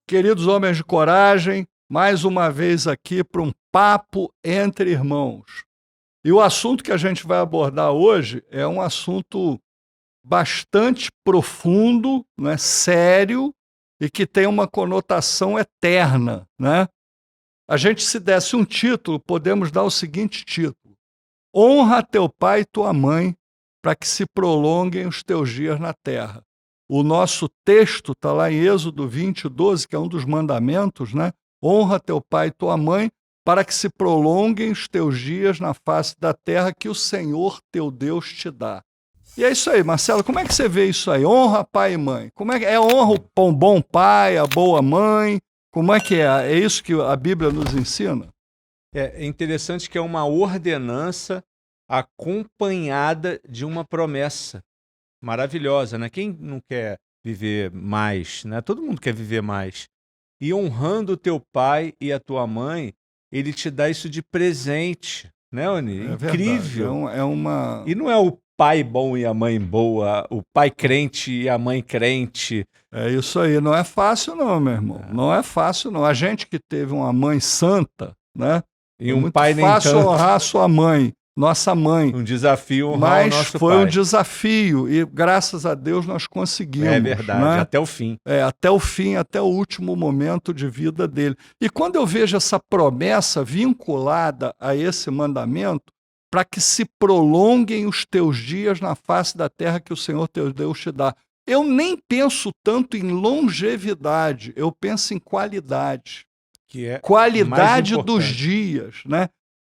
Queridos homens de coragem, mais uma vez aqui para um papo entre irmãos. E o assunto que a gente vai abordar hoje é um assunto bastante profundo, né, sério e que tem uma conotação eterna, né? A gente, se desse um título, podemos dar o seguinte título: Honra teu pai e tua mãe, para que se prolonguem os teus dias na terra. O nosso texto está lá em Êxodo 20:12, que é um dos mandamentos, né? Honra teu pai e tua mãe, para que se prolonguem os teus dias na face da terra que o Senhor teu Deus te dá. E é isso aí, Marcelo, como é que você vê isso aí? Honra pai e mãe. Como é que é? Honra o bom pai, a boa mãe? Como é que é? É isso que a Bíblia nos ensina? É interessante que é uma ordenança acompanhada de uma promessa maravilhosa, né? Quem não quer viver mais, né? Todo mundo quer viver mais. E honrando o teu pai e a tua mãe, ele te dá isso de presente, né, Oni? É Incrível. verdade, é uma... E não é o pai bom e a mãe boa, o pai crente e a mãe crente. É isso aí, não é fácil não, meu irmão. Não é fácil não. A gente que teve uma mãe santa, né? E é um muito pai nem fácil tanto. honrar a sua mãe, nossa mãe. Um desafio honrar Mas o nosso foi pai. um desafio e graças a Deus nós conseguimos. É verdade, né? até o fim. Até o fim, até o último momento de vida dele. E quando eu vejo essa promessa vinculada a esse mandamento, para que se prolonguem os teus dias na face da terra que o Senhor teu Deus te dá. Eu nem penso tanto em longevidade, eu penso em qualidade. Que é Qualidade mais dos importante. dias, né?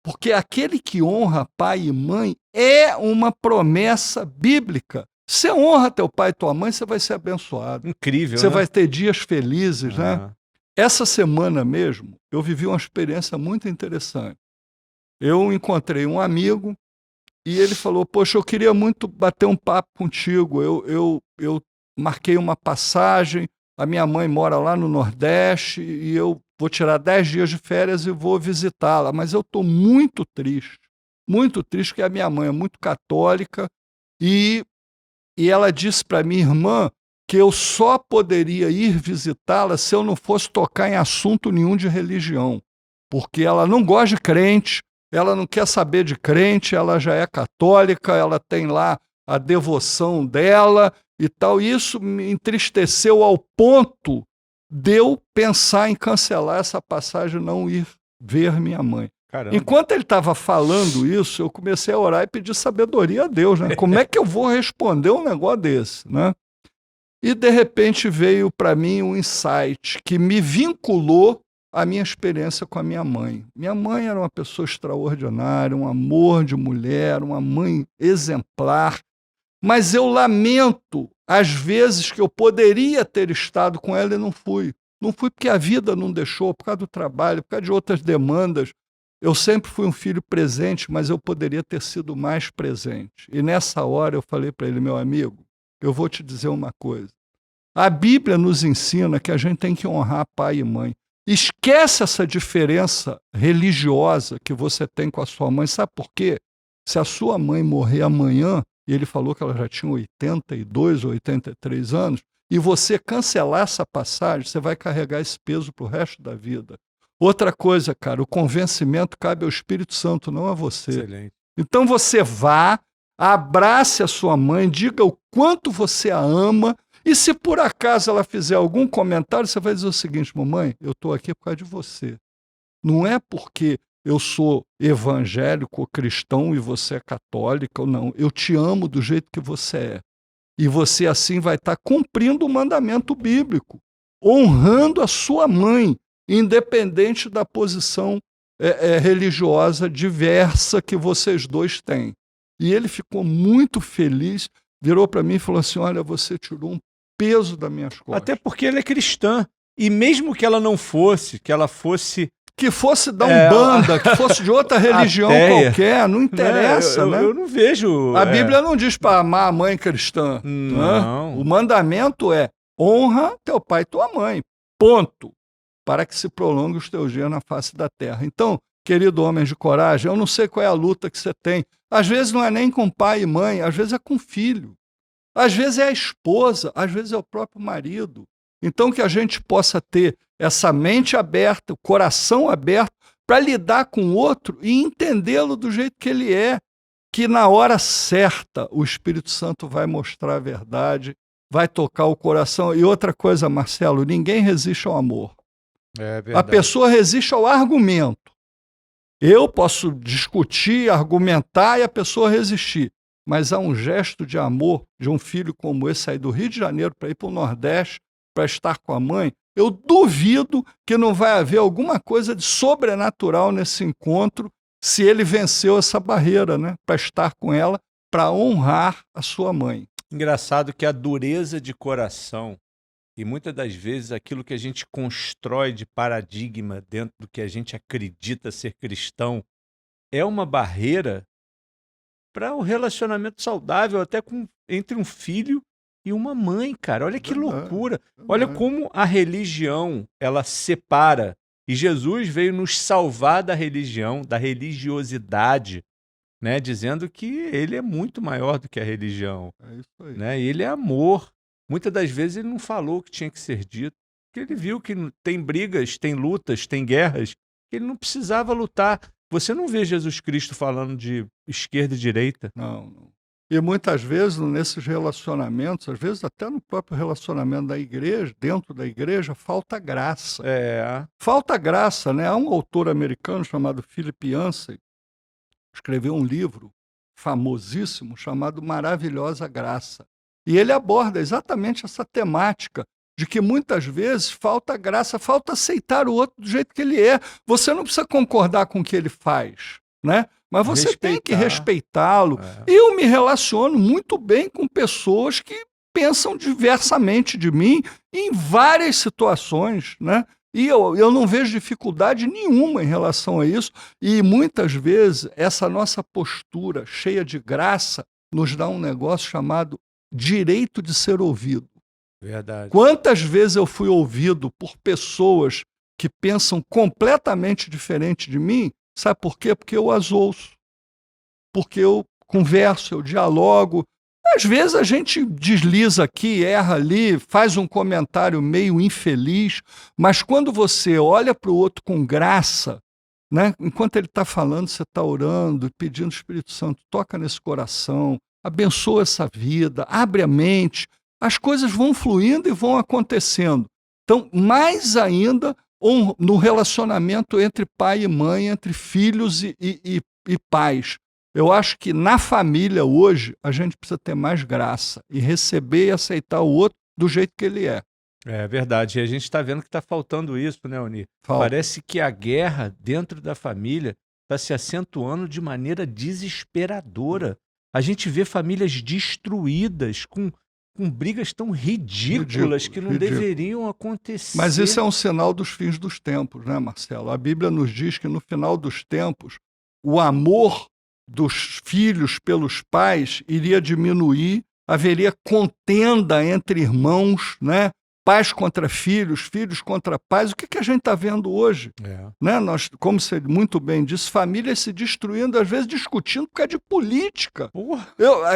Porque aquele que honra pai e mãe é uma promessa bíblica. Você honra teu pai e tua mãe, você vai ser abençoado. Incrível, Você né? vai ter dias felizes, né? Essa semana mesmo, eu vivi uma experiência muito interessante. Eu encontrei um amigo e ele falou, poxa, eu queria muito bater um papo contigo. Eu marquei uma passagem, a minha mãe mora lá no Nordeste e eu vou tirar 10 dias de férias e vou visitá-la. Mas eu estou muito triste, porque a minha mãe é muito católica e ela disse para minha irmã que eu só poderia ir visitá-la se eu não fosse tocar em assunto nenhum de religião, porque ela não gosta de crente, ela não quer saber de crente, ela já é católica, ela tem lá a devoção dela e tal. E isso me entristeceu ao ponto de eu pensar em cancelar essa passagem e não ir ver minha mãe. Caramba. Enquanto ele estava falando isso, eu comecei a orar e pedir sabedoria a Deus, né? Como é que eu vou responder um negócio desse, né? E de repente veio para mim um insight que me vinculou à minha experiência com a minha mãe. Minha mãe era uma pessoa extraordinária, um amor de mulher, uma mãe exemplar, mas eu lamento as vezes que eu poderia ter estado com ela e não fui. Não fui porque a vida não deixou, por causa do trabalho, por causa de outras demandas. Eu sempre fui um filho presente, mas eu poderia ter sido mais presente. E nessa hora eu falei para ele, meu amigo, eu vou te dizer uma coisa. A Bíblia nos ensina que a gente tem que honrar pai e mãe. Esquece essa diferença religiosa que você tem com a sua mãe. Sabe por quê? Se a sua mãe morrer amanhã, e ele falou que ela já tinha 82 ou 83 anos, e você cancelar essa passagem, você vai carregar esse peso para o resto da vida. Outra coisa, cara, o convencimento cabe ao Espírito Santo, não a você. Excelente. Então você vá, abrace a sua mãe, diga o quanto você a ama, e se por acaso ela fizer algum comentário, você vai dizer o seguinte, mamãe, eu estou aqui por causa de você. Não é porque eu sou evangélico ou cristão e você é católica ou não. Eu te amo do jeito que você é. E você assim vai estar cumprindo o mandamento bíblico, honrando a sua mãe, independente da posição religiosa diversa que vocês dois têm. E ele ficou muito feliz, virou para mim e falou assim, olha, você tirou um peso das minhas costas. Até porque ela é cristã. E mesmo que ela não fosse, que ela fosse... Que fosse da Umbanda, que fosse de outra religião qualquer, não interessa, né? Eu não vejo... A Bíblia não diz para amar a mãe cristã. Não. Né? O mandamento é honra teu pai e tua mãe. Ponto. Para que se prolongue os teus dias na face da terra. Então, querido homem de coragem, eu não sei qual é a luta que você tem. Às vezes não é nem com pai e mãe, às vezes é com filho. Às vezes é a esposa, às vezes é o próprio marido. Então que a gente possa ter essa mente aberta, o coração aberto, para lidar com o outro e entendê-lo do jeito que ele é. Que na hora certa o Espírito Santo vai mostrar a verdade, vai tocar o coração. E outra coisa, Marcelo, ninguém resiste ao amor. É A verdade. pessoa resiste ao argumento. Eu posso discutir, argumentar e a pessoa resistir. Mas há um gesto de amor de um filho como esse sair do Rio de Janeiro para ir para o Nordeste, para estar com a mãe. Eu duvido que não vai haver alguma coisa de sobrenatural nesse encontro se ele venceu essa barreira, né? Para estar com ela, para honrar a sua mãe. Engraçado que a dureza de coração e muitas das vezes aquilo que a gente constrói de paradigma dentro do que a gente acredita ser cristão é uma barreira para o relacionamento saudável até entre um filho e uma mãe, cara. Olha que Verdade, loucura. Olha verdade. como a religião, ela separa. E Jesus veio nos salvar da religião, da religiosidade, né? Dizendo que ele é muito maior do que a religião, É isso aí. né? E ele é amor. Muitas das vezes ele não falou o que tinha que ser dito, porque ele viu que tem brigas, tem lutas, tem guerras, que ele não precisava lutar. Você não vê Jesus Cristo falando de esquerda e direita. Não, não. E muitas vezes, nesses relacionamentos, às vezes até no próprio relacionamento da igreja, dentro da igreja, falta graça. É, Falta graça, né? Há um autor americano chamado Philip Yancey, escreveu um livro famosíssimo chamado Maravilhosa Graça. E ele aborda exatamente essa temática de que muitas vezes falta graça, falta aceitar o outro do jeito que ele é. Você não precisa concordar com o que ele faz, né? Mas você tem que respeitá-lo. É. Eu me relaciono muito bem com pessoas que pensam diversamente de mim em várias situações, né? E eu não vejo dificuldade nenhuma em relação a isso. E muitas vezes essa nossa postura cheia de graça nos dá um negócio chamado direito de ser ouvido. Verdade. Quantas vezes eu fui ouvido por pessoas que pensam completamente diferente de mim? Sabe por quê? Porque eu as ouço. Porque eu converso, eu dialogo. Às vezes a gente desliza aqui, erra ali, faz um comentário meio infeliz, mas quando você olha para o outro com graça, né? Enquanto ele está falando, você está orando, pedindo ao Espírito Santo, toca nesse coração, abençoa essa vida, abre a mente, as coisas vão fluindo e vão acontecendo. Então, mais ainda no relacionamento entre pai e mãe, entre filhos e pais. Eu acho que na família hoje a gente precisa ter mais graça e receber e aceitar o outro do jeito que ele é. É verdade. E a gente está vendo que está faltando isso, né, Oni? Falta. Parece que a guerra dentro da família está se acentuando de maneira desesperadora. A gente vê famílias destruídas com brigas tão ridículas que não deveriam acontecer. Mas isso é um sinal dos fins dos tempos, né, Marcelo? A Bíblia nos diz que no final dos tempos o amor dos filhos pelos pais iria diminuir, haveria contenda entre irmãos, né? Pais contra filhos, filhos contra pais. O que a gente está vendo hoje? Né? Nós, como você muito bem disse, famílias se destruindo, às vezes discutindo por causa de política.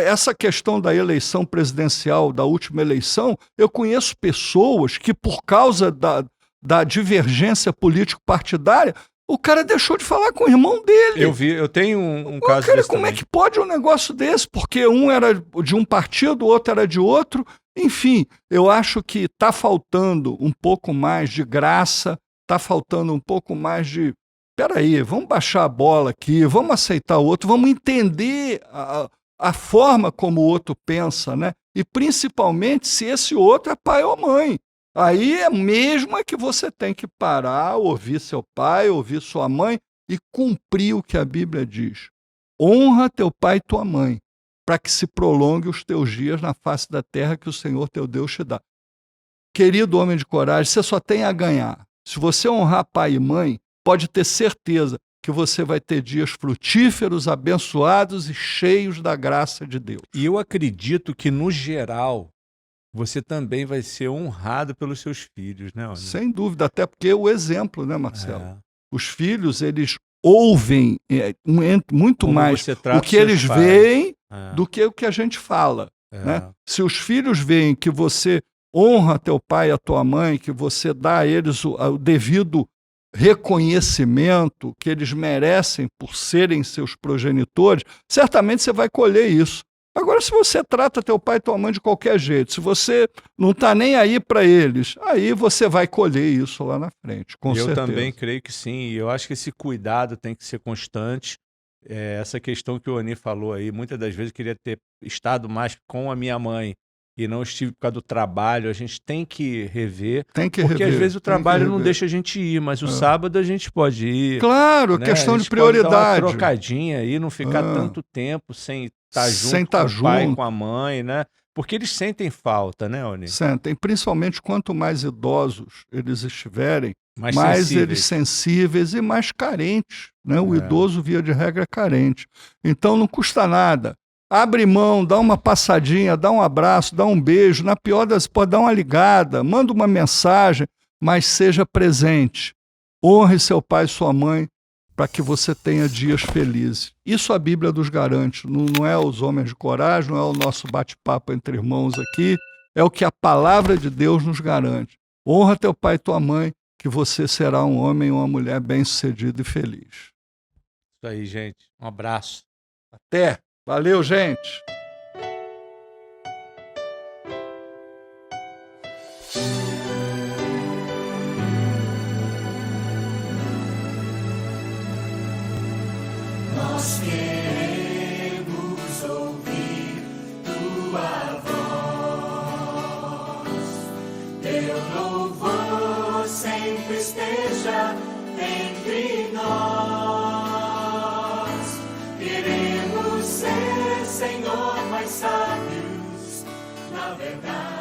Essa questão da eleição presidencial, da última eleição, eu conheço pessoas que, por causa da divergência político-partidária, o cara deixou de falar com o irmão dele. Eu tenho um caso cara, desse como também. é que pode um negócio desse? Porque um era de um partido, o outro era de outro. Enfim, eu acho que está faltando um pouco mais de graça, está faltando um pouco mais de... Peraí, vamos baixar a bola aqui, vamos aceitar o outro, vamos entender a forma como o outro pensa, né? E principalmente se esse outro é pai ou mãe. Aí é mesmo que você tem que parar, ouvir seu pai, ouvir sua mãe e cumprir o que a Bíblia diz. Honra teu pai e tua mãe, para que se prolongue os teus dias na face da terra que o Senhor teu Deus te dá. Querido homem de coragem, você só tem a ganhar. Se você honrar pai e mãe, pode ter certeza que você vai ter dias frutíferos, abençoados e cheios da graça de Deus. E eu acredito que, no geral, você também vai ser honrado pelos seus filhos, né, Oni? Sem dúvida, até porque é o exemplo, né, Marcelo? É. Os filhos, eles ouvem muito Como mais você trata o que seus eles pais. veem É, do que o que a gente fala. é. Né? Se os filhos veem que você honra teu pai e a tua mãe, que você dá a eles o devido reconhecimento que eles merecem por serem seus progenitores, certamente você vai colher isso. Agora, se você trata teu pai e tua mãe de qualquer jeito, se você não está nem aí para eles, aí você vai colher isso lá na frente, com Eu certeza. também creio que sim. E eu acho que esse cuidado tem que ser constante. Essa questão que o Oni falou aí, muitas das vezes eu queria ter estado mais com a minha mãe e não estive por causa do trabalho. A gente tem que rever, Tem que porque rever, às vezes o tem que trabalho não rever. deixa a gente ir, mas o sábado a gente pode ir. Claro, Né? questão A de gente pode dar prioridade. uma trocadinha aí, não ficar tanto tempo sem estar Sem junto tá com o pai, junto. com a mãe, né? Porque eles sentem falta, né, Oni? Sentem, principalmente quanto mais idosos eles estiverem, Mais mais sensíveis. eles sensíveis e mais carentes. Né? O É. idoso, via de regra, é carente. Então não custa nada. Abre mão, dá uma passadinha, dá um abraço, dá um beijo. Na pior das, pode dar uma ligada, manda uma mensagem, mas seja presente. Honre seu pai e sua mãe para que você tenha dias felizes. Isso a Bíblia nos garante. Não é os homens de coragem, não é o nosso bate-papo entre irmãos aqui, é o que a palavra de Deus nos garante. Honra teu pai e tua mãe, que você será um homem ou uma mulher bem-sucedido e feliz. Isso aí, gente. Um abraço. Até! Valeu, gente! Nós queremos ouvir tua voz, teu louvor sempre esteja entre nós. Queremos ser, Senhor, mais sábios na verdade.